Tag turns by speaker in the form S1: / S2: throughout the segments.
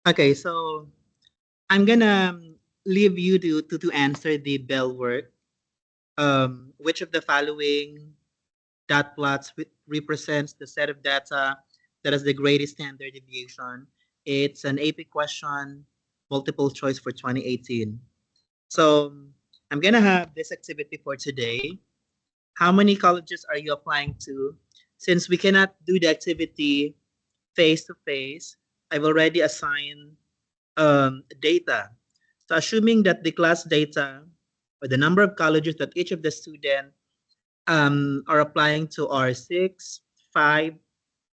S1: Okay, so I'm gonna leave you to answer the bell work. Which of the following dot plots represents the set of data that has the greatest standard deviation? It's an AP question, multiple choice for 2018. So I'm gonna have this activity for today. How many colleges are you applying to? Since we cannot do the activity face to face, I've already assigned data. So assuming that the class data or the number of colleges that each of the student are applying to are 6, 5,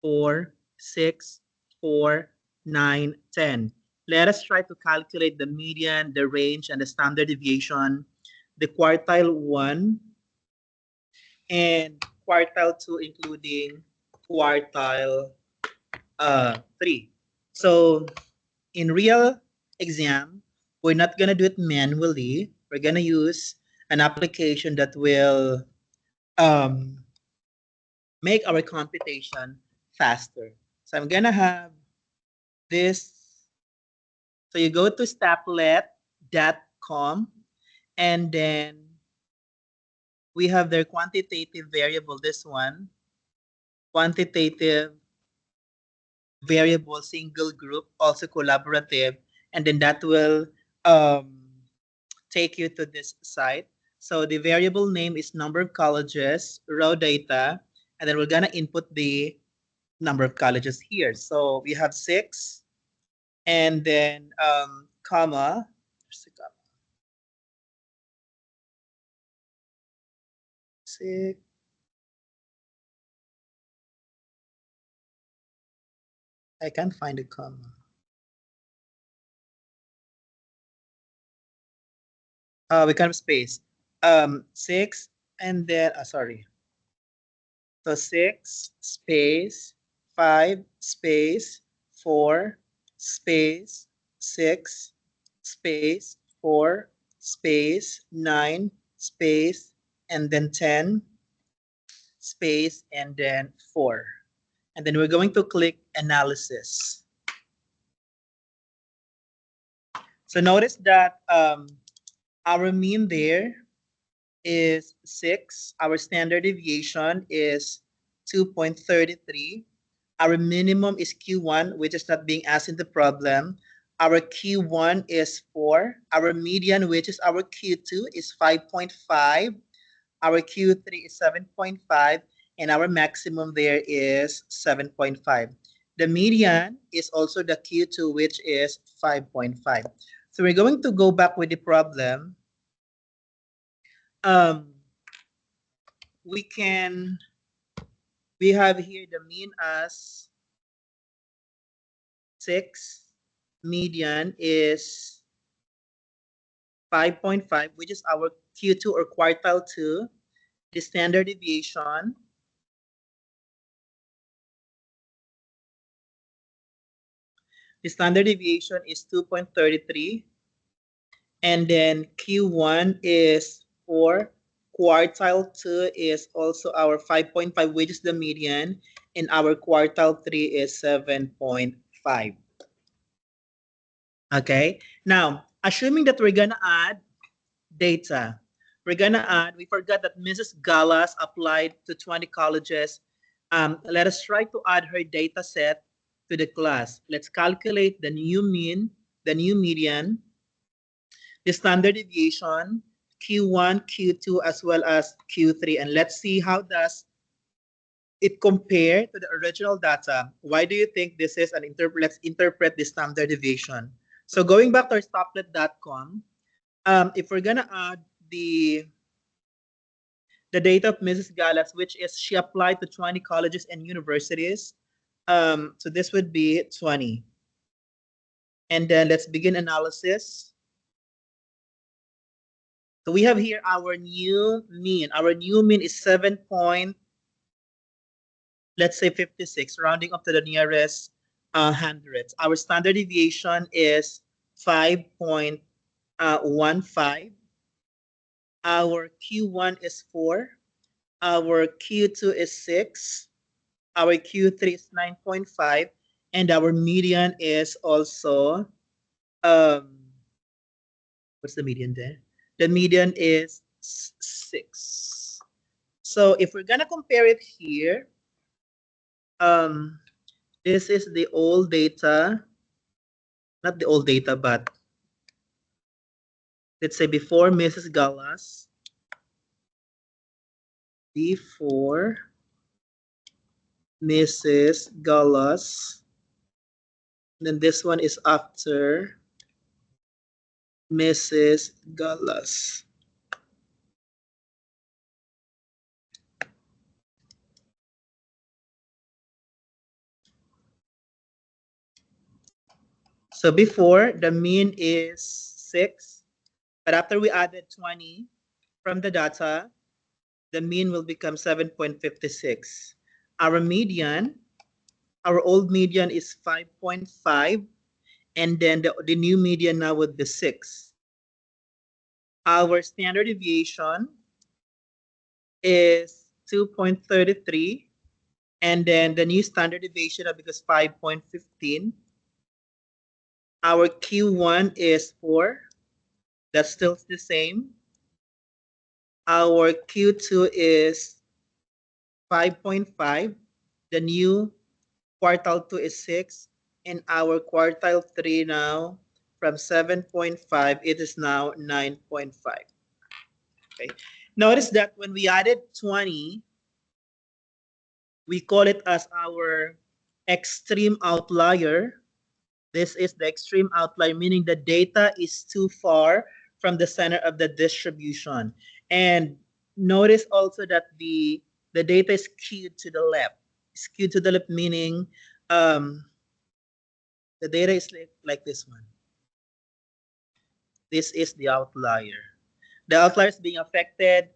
S1: 4, 6, 4, 9, 10. Let us try to calculate the median, the range, and the standard deviation, the quartile 1, and quartile 2, including quartile 3. So in real exam, we're not gonna do it manually. We're gonna use an application that will um, make our computation faster. So I'm gonna have this. So you go to staplet.com, and then we have their quantitative variable, this one, quantitative variable single group, also collaborative, and then that will um, take you to this site. So the variable name is number of colleges, raw data, and then we're gonna input the number of colleges here. So we have 6, and then comma, there's a comma, 6, I can't find a comma. We can have space. 6, and then, sorry. So 6 space 5 space 4 space 6 space 4 space 9 space and then 10 space and then 4. And then we're going to click analysis. So notice that our mean there is 6. Our standard deviation is 2.33. Our minimum is Q1, which is not being asked in the problem. Our Q1 is 4. Our median, which is our Q2, is 5.5. Our Q3 is 7.5. And our maximum there is 7.5. The median is also the Q2, which is 5.5. So we're going to go back with the problem. Um, we have here the mean as 6, median is 5.5, which is our Q2 or quartile 2. The standard deviation is 2.33, and then Q1 is 4, quartile 2 is also our 5.5, which is the median, and our quartile 3 is 7.5. Okay, now assuming that we're gonna add data, we forgot that Mrs. Galas applied to 20 colleges. Let us try to add her data set to the class. Let's calculate the new mean, the new median, the standard deviation, Q1, Q2, as well as Q3. And let's see how does it compare to the original data. Why do you think this is an let's interpret the standard deviation. So going back to our stoplet.com, if we're gonna add the data of Mrs. Galas, which is she applied to 20 colleges and universities. So this would be 20. And then let's begin analysis. So we have here our new mean. Our new mean is 7 point, let's say 56, rounding up to the nearest hundredths. Our standard deviation is 5.15. Our Q1 is 4. Our Q2 is 6. Our Q3 is 9.5, and our median is also, um, what's the median there? The median is 6. So if we're gonna compare it here, um, this is the old data, not the old data, but let's say before Mrs. Gallas, before Mrs. Gallas, then this one is after Mrs. Gallas. So before, the mean is 6, but after we added 20 from the data, the mean will become 7.56. Our median, our old median is 5.5, and then the new median now would be 6. Our standard deviation is 2.33, and then the new standard deviation will become 5.15. Our Q1 is 4. That's still the same. Our Q2 is 5.5. The new quartile 2 is 6. And our quartile 3 now, from 7.5, it is now 9.5. Okay. Notice that when we added 20, we call it as our extreme outlier. This is the extreme outlier, meaning the data is too far from the center of the distribution. And notice also that the data is skewed to the left. Skewed to the left meaning the data is like this one. This is the outlier. The outlier is being affected.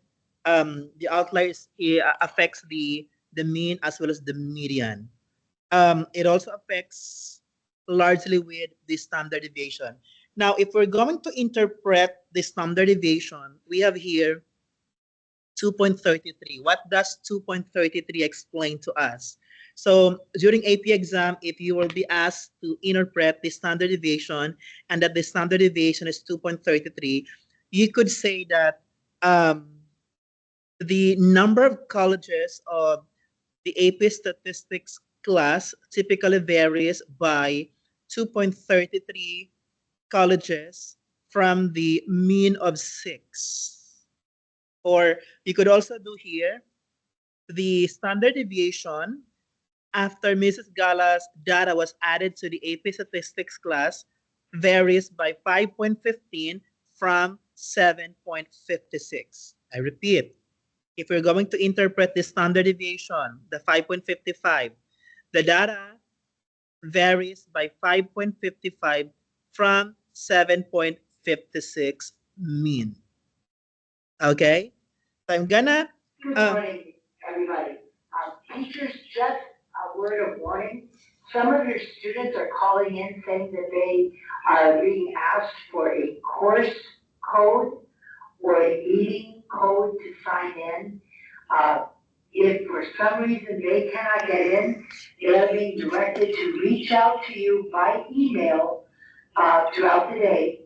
S1: The outliers affects the mean as well as the median. It also affects largely with the standard deviation. Now, if we're going to interpret the standard deviation, we have here 2.33. What does 2.33 explain to us? So during AP exam, if you will be asked to interpret the standard deviation and that the standard deviation is 2.33, you could say that the number of colleges of the AP statistics class typically varies by 2.33 colleges from the mean of 6. Or you could also do here the standard deviation after Mrs. Gala's data was added to the AP statistics class varies by 5.15 from 7.56. I repeat, if we're going to interpret the standard deviation, the 5.55, the data varies by 5.55 from 7.56 mean. Okay? So I'm gonna...
S2: Good morning, everybody. Teachers, just a word of warning. Some of your students are calling in saying that they are being asked for a course code or a meeting code to sign in. If for some reason they cannot get in, they're being directed to reach out to you by email throughout the day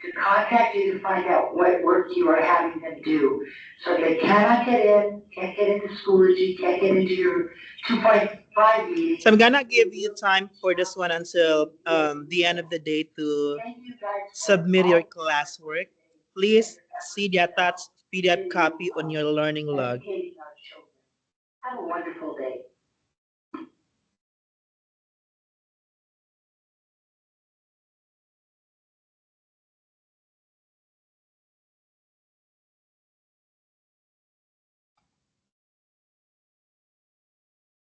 S2: to contact you to find out what work you are having them do. So if they cannot get in, can't get into Schoology, can't get into your 2.5 meeting.
S1: So I'm gonna give you time for this one until the end of the day to submit your classwork. Please see the attached PDF copy on your learning log.
S2: Have a wonderful day.